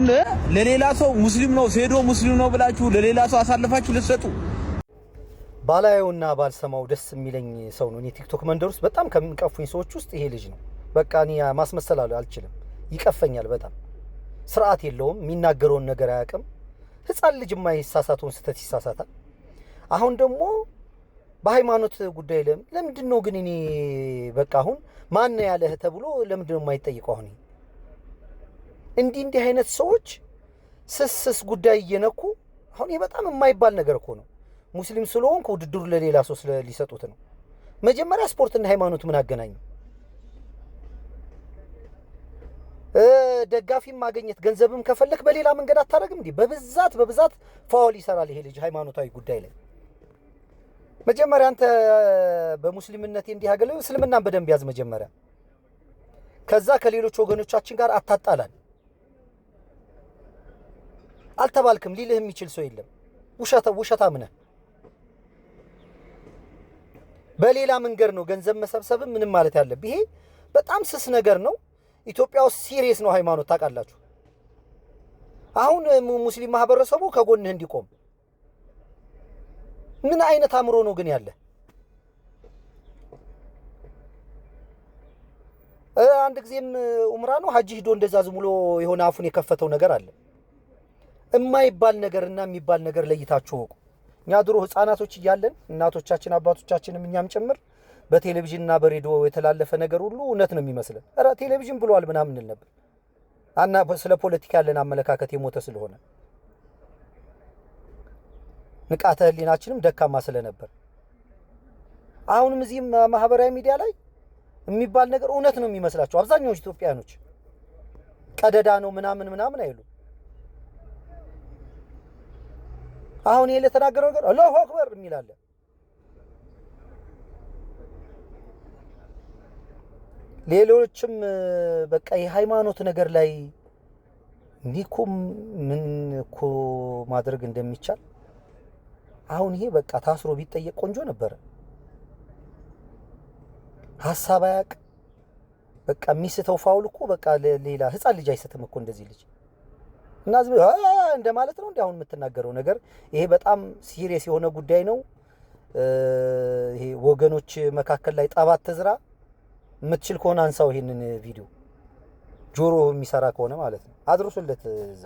ልጁን ለሌላ ሰው ሙስሊም ነው ሴዶ ሙስሊም ነው ብላችሁ ለሌላ ሰው አሳልፋችሁ ልትሰጡ ባላየውና ባልሰማው ደስ የሚለኝ ሰው ነው። እኔ ቲክቶክ መንደር ውስጥ በጣም ከሚቀፉኝ ሰዎች ውስጥ ይሄ ልጅ ነው። በቃ እኔ ማስመሰል አልችልም፣ ይቀፈኛል በጣም። ስርዓት የለውም፣ የሚናገረውን ነገር አያውቅም። ህፃን ልጅ የማይሳሳተውን ስህተት ይሳሳታል። አሁን ደግሞ በሃይማኖት ጉዳይ ለምንድን ነው ግን እኔ በቃ አሁን ማን ያለህ ተብሎ ለምንድን ነው የማይጠይቀው? አሁን እንዲህ አይነት ሰዎች ስስ ጉዳይ እየነኩ አሁን ይሄ በጣም የማይባል ነገር እኮ ነው። ሙስሊም ስለሆንኩ ውድድሩ ለሌላ ሰው ሊሰጡት ነው። መጀመሪያ ስፖርትና ሃይማኖት ምን አገናኘው? ደጋፊም ማግኘት ገንዘብም ከፈለክ በሌላ መንገድ አታረግም እንዴ? በብዛት ፋውል ይሰራል ይሄ ልጅ ሃይማኖታዊ ጉዳይ ላይ። መጀመሪያ አንተ በሙስሊምነቴ እንዲህ ያገለው እስልምናን በደንብ ያዝ መጀመሪያ። ከዛ ከሌሎች ወገኖቻችን ጋር አታጣላን። አልተባልክም ሊልህ የሚችል ሰው የለም። ውሸታም ነህ። በሌላ መንገድ ነው ገንዘብ መሰብሰብ ምንም ማለት ያለብህ። ይሄ በጣም ስስ ነገር ነው። ኢትዮጵያ ውስጥ ሲሪየስ ነው ሃይማኖት ታውቃላችሁ። አሁን ሙስሊም ማህበረሰቡ ከጎንህ እንዲቆም ምን አይነት አምሮ ነው ግን ያለ? አንድ ጊዜም ኡምራ ነው ሐጅ ሂዶ እንደዛ ዝም ብሎ የሆነ አፉን የከፈተው ነገር አለ። የማይባል ነገርና የሚባል ነገር ለይታችሁ ወቁ። እኛ ድሮ ህፃናቶች እያለን እናቶቻችን አባቶቻችንም እኛም ጭምር በቴሌቪዥንና በሬዲዮ የተላለፈ ነገር ሁሉ እውነት ነው የሚመስለን። ኧረ ቴሌቪዥን ብሏል ምናምን እንል ነበር። ስለ ፖለቲካ ያለን አመለካከት የሞተ ስለሆነ ንቃተ ህሊናችንም ደካማ ስለነበር አሁንም እዚህ ማህበራዊ ሚዲያ ላይ የሚባል ነገር እውነት ነው የሚመስላቸው አብዛኛው ኢትዮጵያኖች። ቀደዳ ነው ምናምን አይሉ። አሁን ይሄ ለተናገረው ነገር አላሁ አክበር የሚላለ ሌሎችም በቃ የሃይማኖት ነገር ላይ እንዲኩም ምን እኮ ማድረግ እንደሚቻል አሁን ይሄ በቃ ታስሮ ቢጠየቅ ቆንጆ ነበር። ሐሳብ አያቅ በቃ የሚስተው ፋውል እኮ በቃ ሌላ ህፃን ልጅ አይስትም እኮ እንደዚህ ልጅ እና ዝም እንደማለት ነው። አሁን የምትናገረው ነገር ይሄ በጣም ሲሪየስ የሆነ ጉዳይ ነው። ይሄ ወገኖች መካከል ላይ ጠባት ተዝራ የምትችል ከሆነ አንሳው ይሄንን ቪዲዮ ጆሮ የሚሰራ ከሆነ ማለት ነው። አድርሱለት እዛ